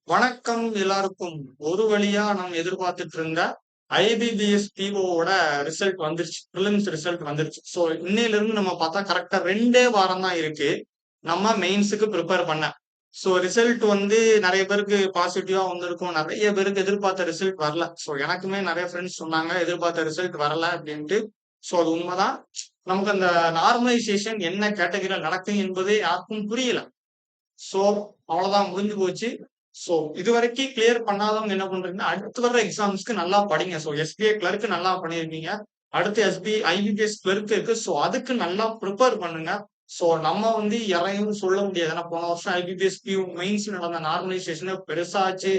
வணக்கம் எல்லாருக்கும். ஒரு வழியா நம்ம எதிர்பார்த்துட்டு இருந்த ஐபிபிஎஸ் பிஓவோட ரிசல்ட் வந்துருச்சு. ப்ரிலிம்ஸ் ரிசல்ட் வந்துருச்சு. ஸோ இன்னையில இருந்து நம்ம பார்த்தா கரெக்டா 2 வாரம் தான் இருக்கு. நம்ம மெயின்ஸுக்கு ப்ரிப்பேர் பண்ண. ஸோ ரிசல்ட் வந்து நிறைய பேருக்கு பாசிட்டிவா வந்திருக்கும். நிறைய பேருக்கு எதிர்பார்த்த ரிசல்ட் வரல. ஸோ எனக்குமே நிறைய ஃப்ரெண்ட்ஸ் சொன்னாங்க எதிர்பார்த்த ரிசல்ட் வரல அப்படின்ட்டு. ஸோ அது உண்மைதான். நமக்கு அந்த நார்மலைசேஷன் என்ன கேட்டகரியில் நடக்கும் என்பதே யாருக்கும் புரியல. சோ அவ்வளவுதான் முடிஞ்சு போச்சு. சோ இதுவரைக்கும் கிளியர் பண்ணாதவங்க என்ன பண்றீங்கன்னா அடுத்து வர்ற எக்ஸாம்ஸ்க்கு நல்லா படிங்க. சோ எஸ்பிஐ கிளர்க்கு நல்லா பண்ணிருக்கீங்க. அடுத்து ஐபிபிஎஸ் கிளர்க் இருக்கு. சோ அதுக்கு நல்லா ப்ரிப்பேர் பண்ணுங்க. சோ நம்ம வந்து யாரையும் சொல்ல முடியாது. ஏன்னா போன வருஷம் ஐபிபிஎஸ் பியூ மெயின்ஸ் நடந்த நார்மலைசேஷன் பெருசாச்சு.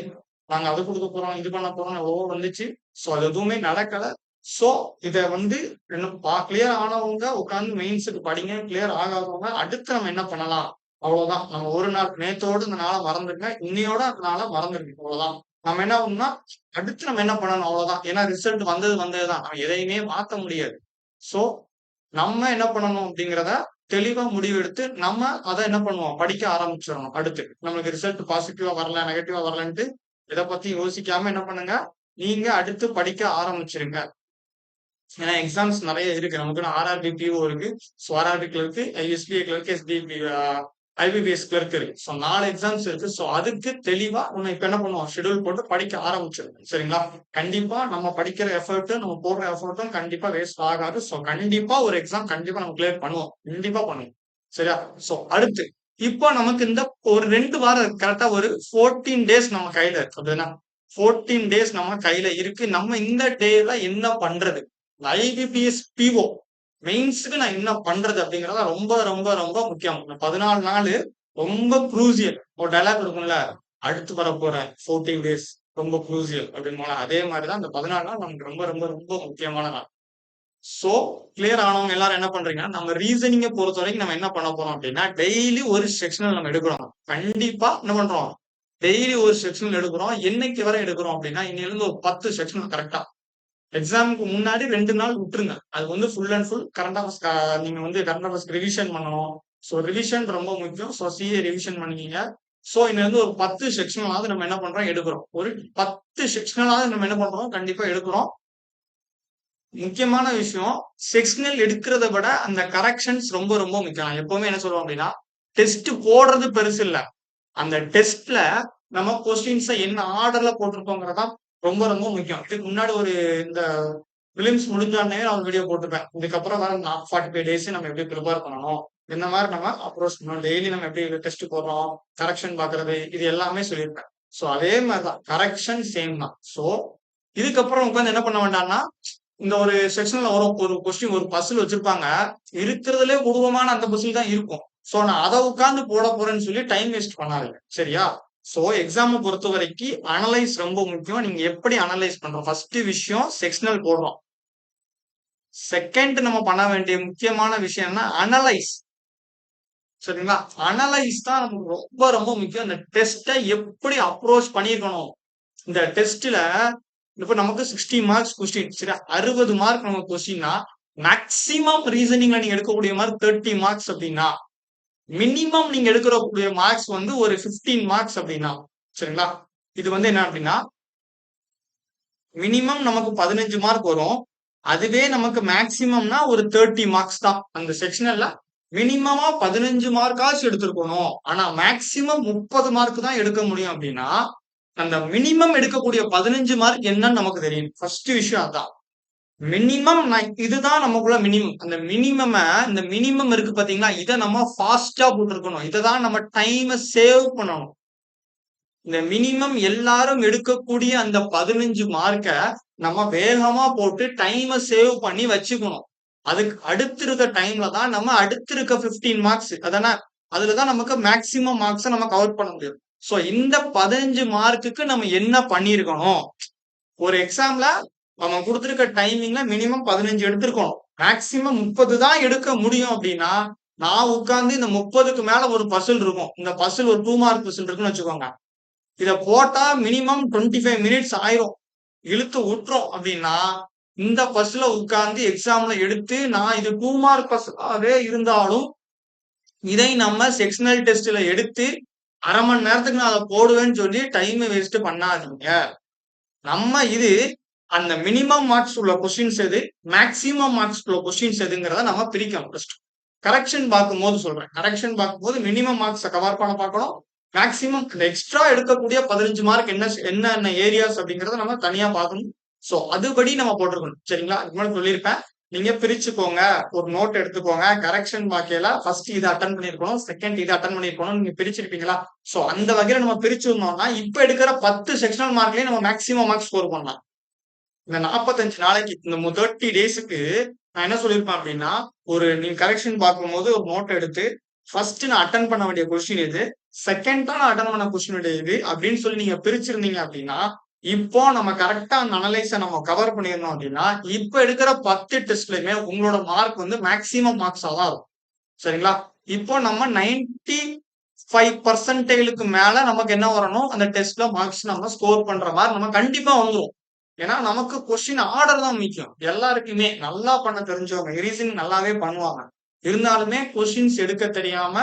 நாங்க அது கொடுக்க போறோம் இது பண்ண போறோம் ஓவர் வந்துச்சு. சோ அது எதுவுமே நடக்கல. சோ இத வந்து இன்னும் கிளியர் ஆனவங்க உட்கார்ந்து மெயின்ஸுக்கு படிங்க. கிளியர் ஆகாதவங்க அடுத்து நம்ம என்ன பண்ணலாம் அவ்வளவுதான். நம்ம ஒரு நாள் நேத்தோட இந்த நாளை மறந்துருங்க. இன்னையோட அந்த நாளை மறந்துருங்க. அவ்வளவுதான். நம்ம என்ன பண்ணணும்னா அடுத்து நம்ம என்ன பண்ணணும் அவ்வளவுதான். ஏன்னா ரிசல்ட் வந்ததுதான். நம்ம எதையுமே மாத்த முடியாது. சோ நம்ம என்ன பண்ணணும் அப்படிங்கிறத தெளிவா முடிவெடுத்து நம்ம அதை என்ன பண்ணுவோம் படிக்க ஆரம்பிச்சிடணும். அடுத்து நம்மளுக்கு ரிசல்ட் பாசிட்டிவா வரல நெகட்டிவா வரலன்ட்டு இதை பத்தி யோசிக்காம என்ன பண்ணுங்க நீங்க அடுத்து படிக்க ஆரம்பிச்சிருங்க. ஏன்னா எக்ஸாம்ஸ் நிறைய இருக்கு. நமக்கு ஆர்ஆர்பி பிஓ இருக்கு. So RRB clerk SBI clerk IBPS clerk இருக்கு. ஸோ 4 எக்ஸாம்ஸ் இருக்கு. ஸோ அதுக்கு தெளிவா நம்ம இப்ப என்ன பண்ணுவோம் ஷெடியூல் போட்டு படிக்க ஆரம்பிச்சிருக்கோம். சரிங்களா? கண்டிப்பா நம்ம படிக்கிற எஃபர்ட்டும் நம்ம போடுற எஃபர்ட்டும் கண்டிப்பா வேஸ்ட் ஆகாது. ஸோ கண்டிப்பா ஒரு எக்ஸாம் கண்டிப்பா நம்ம கிளியர் பண்ணுவோம். கண்டிப்பா பண்ணுவோம். சரியா? ஸோ அடுத்து இப்போ நமக்கு இந்த ஒரு 2 வாரம் கரெக்டா ஒரு 14 டேஸ் நம்ம கையில இருக்கு. அப்படின்னா 14 டேஸ் நம்ம கையில இருக்கு. நம்ம இந்த டேல என்ன பண்றது? ஐபிபிஎஸ் பிஓ மெயின்ஸுக்கு நான் என்ன பண்றது அப்படிங்கறத ரொம்ப ரொம்ப ரொம்ப முக்கியம். 14 நாள் ரொம்ப குரூசியல். ஒரு டைலாக் இருக்கும்ல, அடுத்து வர போற 14 டேஸ் ரொம்ப குரூசியல் அப்படின்னு. அதே மாதிரிதான் இந்த 14 நாள் நமக்கு ரொம்ப ரொம்ப ரொம்ப முக்கியமான நாள். சோ கிளியர் ஆனவங்க எல்லாரும் என்ன பண்றீங்கன்னா நம்ம ரீசனிங்கை பொறுத்த வரைக்கும் நம்ம என்ன பண்ண போறோம் அப்படின்னா டெய்லி ஒரு செக்ஷனல் நம்ம எடுக்கிறோம். கண்டிப்பா என்ன பண்றோம் டெய்லி ஒரு செக்ஷனல் எடுக்கிறோம். என்னைக்கு வரை எடுக்கிறோம் அப்படின்னா இன்னையில இருந்து ஒரு 10 செக்ஷனல் கரெக்டா எக்ஸாமுக்கு முன்னாடி 2 நாள் விட்டுருங்க. அது வந்து full and full current affairs. நீங்க வந்து கரண்ட் அஃபேர்ஸ் ரிவிஷன் பண்ணணும். ஸோ ரிவிஷன் ரொம்ப முக்கியம். ஸோ சிஏ ரிவிஷன் பண்ணீங்க. ஸோ இதுல இருந்து ஒரு 10 செக்ஷனாவது நம்ம என்ன பண்றோம் எடுக்கிறோம். ஒரு 10 செக்ஷனாவது நம்ம என்ன பண்றோம் கண்டிப்பா எடுக்கிறோம். முக்கியமான விஷயம் செக்ஷனல் எடுக்கிறத விட அந்த கரெக்ஷன்ஸ் ரொம்ப ரொம்ப முக்கியம். நான் எப்பவுமே என்ன சொல்லுவோம் அப்படின்னா டெஸ்ட் போடுறது பெருசு இல்ல. அந்த டெஸ்ட்ல நம்ம கொஸ்டின்ஸை என்ன ஆர்டர்ல போட்டிருக்கோங்கிறதா ரொம்ப ரொம்ப முக்கியம். இதுக்கு முன்னாடி ஒரு இந்த பிலிம்ஸ் முடிஞ்சோடனே நான் வீடியோ போட்டுப்பேன். இதுக்கப்புறம் வர 45 டேஸ் நம்ம எப்படி ப்ரிப்பேர் பண்ணணும், இந்த மாதிரி நம்ம அப்ரோச் பண்ணணும், டெய்லி நம்ம எப்படி டெஸ்ட் போடுறோம், கரெக்ஷன் பாக்குறது, இது எல்லாமே சொல்லியிருப்பேன். ஸோ அதே மாதிரிதான் கரெக்ஷன் சேம் தான். ஸோ இதுக்கப்புறம் உட்காந்து என்ன பண்ண வேண்டாம்னா இந்த ஒரு செக்ஷன்ல வரும் ஒரு கொஸ்டின் ஒரு பசில் வச்சிருப்பாங்க. இருக்கிறதுலே உருவமான அந்த பசில் தான் இருக்கும். சோ நான் அதை உட்கார்ந்து போட போறேன்னு சொல்லி டைம் வேஸ்ட் பண்ணாதீங்க. சரியா? சோ எக்ஸாம் பொறுத்த வரைக்கும் அனலைஸ் ரொம்ப முக்கியம். நீங்க எப்படி அனலைஸ் பண்றோம்? ஃபர்ஸ்ட் விஷயம் செக்ஷனல் போடுறோம். செகண்ட் நம்ம பண்ண வேண்டிய முக்கியமான விஷயம் என்ன அனலைஸ். சரிங்களா? அனலைஸ் தான் நமக்கு ரொம்ப ரொம்ப முக்கியம். இந்த டெஸ்ட்டை எப்படி அப்ரோச் பண்ணிருக்கணும். இந்த டெஸ்ட்ல இப்ப நமக்கு 60 மார்க்ஸ் கொஸ்டின். சரி 60 மார்க் நமக்கு கொஸ்டின்னா மேக்சிமம் ரீசனிங்ல நீங்க எடுக்கக்கூடிய மார்க் 30 மார்க்ஸ் அப்படின்னா மினிமம் நீங்க எடுக்கக்கூடிய மார்க்ஸ் வந்து ஒரு 15 மார்க்ஸ் அப்படின்னா சரிங்களா? இது வந்து என்ன அப்படின்னா மினிமம் நமக்கு 15 மார்க் வரும். அதுவே நமக்கு மேக்சிமம்னா ஒரு 30 மார்க்ஸ் தான். அந்த செக்ஷனல்ல மினிமமா 15 மார்க்காச்சும் எடுத்திருக்கணும். ஆனா மேக்சிமம் 30 மார்க் தான் எடுக்க முடியும் அப்படின்னா அந்த மினிமம் எடுக்கக்கூடிய 15 மார்க் என்னன்னு நமக்கு தெரியும். ஃபர்ஸ்ட் விஷயம் அதான். மினிமம் இதுதான் நமக்குள்ள மினிமம். அந்த இந்த மினிமம் இருக்கு பாத்தீங்களா, இதை நம்ம ஃபாஸ்டா போட்டிருக்கணும். இதை தான் நம்ம டைமை சேவ் பண்ணணும். இந்த மினிமம் எல்லாரும் எடுக்கக்கூடிய அந்த 15 மார்க்க நம்ம வேகமா போட்டு டைமை சேவ் பண்ணி வச்சுக்கணும். அதுக்கு அடுத்து இருக்க டைம்ல தான் நம்ம அடுத்து இருக்க 15 மார்க்ஸ் அதான அதுலதான் நமக்கு மேக்சிமம் மார்க்ஸை நம்ம கவர் பண்ண முடியும். சோ இந்த 15 மார்க்குக்கு நம்ம என்ன பண்ணிருக்கணும்? ஒரு எக்ஸாம்ல நம்ம கொடுத்திருக்க டைமிங்ல மினிமம் 15 எடுத்திருக்கணும். மேக்சிமம் 30 தான் எடுக்க முடியும் அப்படின்னா நான் உட்கார்ந்து இந்த 30க்கு மேல ஒரு பசில் இருக்கும். இந்த பசில் ஒரு 2 மார்க் பசில் இருக்குன்னு வச்சுக்கோங்க. இத போட்டா மினிமம் 25 மினிட்ஸ் ஆயிரும். இழுத்து விட்டுரும் அப்படின்னா இந்த பஸ்ல உட்கார்ந்து எக்ஸாம்ல எடுத்து நான் இது 2 மார்க் பஸ்லாவே இருந்தாலும் இதை நம்ம செக்ஷனல் டெஸ்ட்ல எடுத்து அரை மணி நேரத்துக்கு நான் அதை போடுவேன்னு சொல்லி டைம் வேஸ்ட் பண்ணாதீங்க. நம்ம இது அந்த மினிமம் மார்க்ஸ் உள்ள கொஸ்டின்ஸ் எது, மேக்ஸிமம் மார்க்ஸ் உள்ள கொஸ்டின்ஸ் எதுங்கிறத நம்ம பிரிக்கணும் ஃபர்ஸ்ட். கரெக்ஷன் பார்க்கும்போது சொல்றேன். கரெக்ஷன் பார்க்கும்போது மினிமம் மார்க்ஸை கவர் பண்ண பார்க்கணும். மேக்ஸிமம் இந்த எக்ஸ்ட்ரா எடுக்கக்கூடிய 15 மார்க் என்னென்ன ஏரியாஸ் அப்படிங்கறத நம்ம தனியா பார்க்கணும். சோ அதுபடி நம்ம போட்டிருக்கணும். சரிங்களா? இது மாதிரி சொல்லியிருப்பேன். நீங்க பிரிச்சுக்கோங்க. ஒரு நோட் எடுத்துக்கோங்க. கரெக்ஷன் பாக்கையில ஃபர்ஸ்ட் இதை அட்டன் பண்ணிருக்கணும், செகண்ட் இதை அட்டன் பண்ணிருக்கணும். நீங்க பிரிச்சிருப்பீங்களா? சோ அந்த வகையில நம்ம பிரிச்சிருந்தோம்னா இப்ப எடுக்கிற 10 செக்ஷனல் மார்க்லயே நம்ம மேக்ஸிமம் மார்க் ஸ்கோர் பண்ணலாம். இந்த 45 நாளைக்கு இந்த 30 டேஸ்க்கு நான் என்ன சொல்லியிருப்பேன் அப்படின்னா, நீங்க கரெக்ஷன் பார்க்கும்போது ஒரு நோட் எடுத்து ஃபர்ஸ்ட் நான் அட்டன் பண்ண வேண்டிய கொஸ்டின் இது, செகண்டா நான் அட்டன் பண்ண கொஸ்டின் இது அப்படின்னு சொல்லி நீங்க பிரிச்சிருந்தீங்க அப்படின்னா, இப்போ நம்ம கரெக்டா அந்த அனலைஸ நம்ம கவர் பண்ணியிருந்தோம் அப்படின்னா, இப்ப எடுக்கிற 10 டெஸ்ட்லயுமே உங்களோட மார்க் வந்து மேக்ஸிமம் மார்க்ஸா தான் இருக்கும். சரிங்களா? இப்போ நம்ம 95% மேல நமக்கு என்ன வரணும், அந்த டெஸ்ட்ல மார்க்ஸ் நம்ம ஸ்கோர் பண்ற மாதிரி நம்ம கண்டிப்பா வந்துரும். ஏன்னா நமக்கு கொஸ்டின் ஆர்டர் தான் முக்கியம். எல்லாருக்குமே நல்லா பண்ண தெரிஞ்சவங்க ரீசனிங் நல்லாவே பண்ணுவாங்க. இருந்தாலுமே கொஸ்டின்ஸ் எடுக்க தெரியாம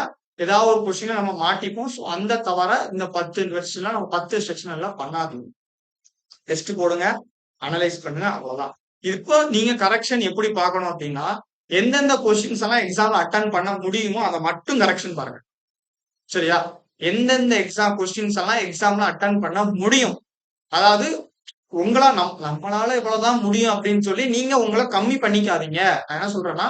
ஏதாவது ஒரு கொஸ்டினை நம்ம மாட்டிப்போம். ஸோ அந்த தவிர இந்த 10 வெர்ஷன்ல நம்ம 10 செக்ஷன் எல்லாம் பண்ணாதீங்க. டெஸ்ட் போடுங்க, அனலைஸ் பண்ணுங்க, அவ்வளவுதான். இப்போ நீங்க கரெக்ஷன் எப்படி பார்க்கணும் அப்படின்னா, எந்தெந்த கொஸ்டின்ஸ் எல்லாம் எக்ஸாம்ல அட்டன் பண்ண முடியுமோ அதை மட்டும் கரெக்ஷன் பாருங்க. சரியா? எந்தெந்த எக்ஸாம் கொஸ்டின்ஸ் எல்லாம் எக்ஸாம்ல அட்டன் பண்ண முடியும், அதாவது நம்மளால இவ்வளவுதான் முடியும் அப்படின்னு சொல்லி நீங்க உங்களை கம்மி பண்ணிக்காதீங்க. நான் என்ன சொல்றேன்னா,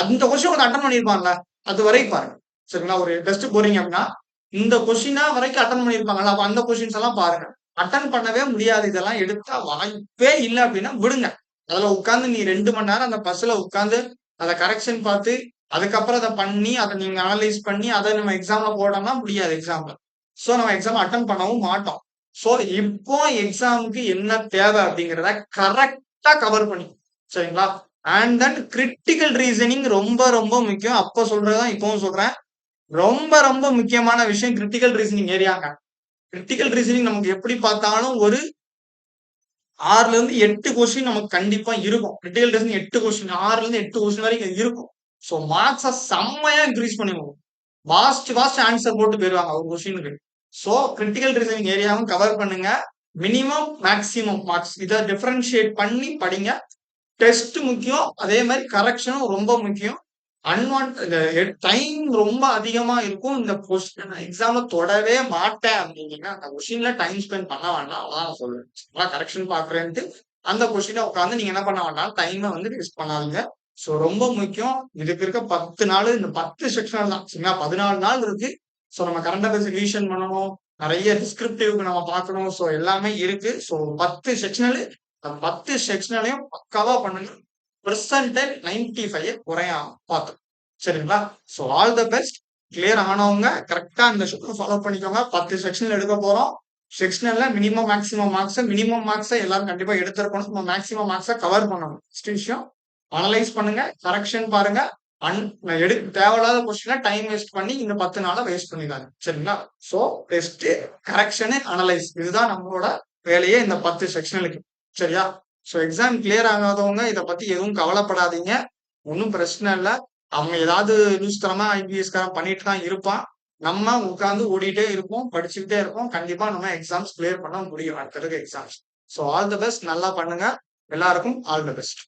அந்த கொஸ்டின் வந்து அட்டன் பண்ணிருப்பாங்கல்ல, அது வரைக்கும் பாருங்க. சரிங்களா? ஒரு டெஸ்ட் போறீங்க அப்படின்னா இந்த கொஸ்டினா வரைக்கும் அட்டன் பண்ணிருப்பாங்கல்ல, அப்ப அந்த கொஸ்டின்ஸ் எல்லாம் பாருங்க. அட்டன் பண்ணவே முடியாது, இதெல்லாம் எடுத்தா வாய்ப்பே இல்லை அப்படின்னா விடுங்க. அதுல உட்கார்ந்து நீ 2 மணி நேரம் அந்த பஸ்ல உட்கார்ந்து அதை கரெக்ஷன் பார்த்து அதுக்கப்புறம் அதை பண்ணி அதை நீங்க அனலைஸ் பண்ணி அதை நம்ம எக்ஸாம்ல போடணும்னா முடியாது எக்ஸாம்ல. சோ நம்ம எக்ஸாம் அட்டன் பண்ணவும் மாட்டோம். சோ இப்போ எக்ஸாமுக்கு என்ன தேவை அப்படிங்கிறத கரெக்டா கவர் பண்ணி, சரிங்களா? அண்ட் தென் கிரிட்டிக்கல் ரீசனிங் ரொம்ப ரொம்ப முக்கியம். அப்ப சொல்றதுதான் இப்பவும் சொல்றேன். ரொம்ப ரொம்ப முக்கியமான விஷயம் கிரிட்டிக்கல் ரீசனிங் ஏரியாங்க. கிரிட்டிக்கல் ரீசனிங் நமக்கு எப்படி பார்த்தாலும் ஒரு 6ல இருந்து 8 கொஸ்டின் நமக்கு கண்டிப்பா இருக்கும். கிரிட்டிக்கல் ரீசனிங் 8 கொஸ்டின், 6ல இருந்து 8 கொஸ்டின் வரைக்கும் இருக்கும். சோ மார்க்ஸ செம்மையா இன்க்ரீஸ் பண்ணிடுவோம். ஃபாஸ்ட் ஆன்சர் போட்டு போயிருவாங்க ஒரு கொஸ்டினுக்கு. சோ கிரிட்டிக்கல் ரீசனிங் ஏரியாவும் கவர் பண்ணுங்க. மினிமம் மேக்ஸிமம் மார்க்ஸ் இதை டிஃபரன்ஷியேட் பண்ணி படிங்க. டெஸ்ட் முக்கியம், அதே மாதிரி கரெக்ஷனும் ரொம்ப முக்கியம். டைம் ரொம்ப அதிகமா இருக்கும். இந்த கொஸ்டின் எக்ஸாம்ல தொடவே மாட்டேன் அப்படின்னா அந்த கொஸ்டின்ல டைம் ஸ்பெண்ட் பண்ண வேண்டாம், அவ்வளவுதான் நான் சொல்லுவேன். கரெக்ஷன் பாக்குறேன்ட்டு அந்த கொஸ்டினை உட்காந்து நீங்க என்ன பண்ண வேண்டாம், டைமை வந்து வேஸ்ட் பண்ணாதீங்க. சோ ரொம்ப முக்கியம். இதுக்கு இருக்க 10 நாள், இந்த 10 செக்ஷன் தான் சரிங்களா? 14 நாள் இருக்கு. சோ நம்ம கரண்ட் அஃபேர்ஸ் ரிவிஷன் பண்ணணும், நிறைய டிஸ்கிரிப்டிவ்க்கு நம்ம பார்க்கணும். சோ எல்லாமே இருக்கு. சோ 10 செக்ஷனல், 10 செக்ஷனையும் பக்காவா பண்ணுங்க. பெர்சன்டேஜ் 95 குறையாம பார்த்தோம். சரிங்களா? So all the best. Clear ஆனவங்க கரெக்டா இந்த ஷெட்யூல் ஃபாலோ பண்ணிக்கோங்க. 10 செக்ஷன்ல எடுக்க போறோம். செக்ஷனல்ல மினிமம் மினிமம் மார்க்ஸ் எல்லாரும் கண்டிப்பா எடுத்திருக்கணும். நம்ம மேக்ஸிமம் மார்க்ஸை கவர் பண்ணணும். ஃபர்ஸ்ட் விஷயம் அனலைஸ் பண்ணுங்க, கரெக்ஷன் பாருங்க. தேவையில்லாத கொஸ்டினை டைம் வேஸ்ட் பண்ணி இந்த 10 நாளை வேஸ்ட் பண்ணிடாங்க. சரிங்களா? சோ டெஸ்ட், கரெக்ஷன், அனலைஸ் இதுதான் நம்மளோட வேலையே இந்த 10 செக்ஷனுக்கு. சரியா? சோ எக்ஸாம் கிளியர் ஆகாதவங்க இதை பத்தி எதுவும் கவலைப்படாதீங்க. ஒன்றும் பிரச்சனை இல்லை. அவங்க ஏதாவது லூஸ் தரமா ஐபிஎஸ் காரன் பண்ணிட்டு தான் இருப்பான். நம்ம உட்கார்ந்து ஓடிட்டே இருப்போம், படிச்சுக்கிட்டே இருப்போம். கண்டிப்பா நம்ம எக்ஸாம்ஸ் கிளியர் பண்ண முடியும் அடுத்த exams. So all the best. நல்லா பண்ணுங்க. எல்லாருக்கும் ஆல் தி பெஸ்ட்.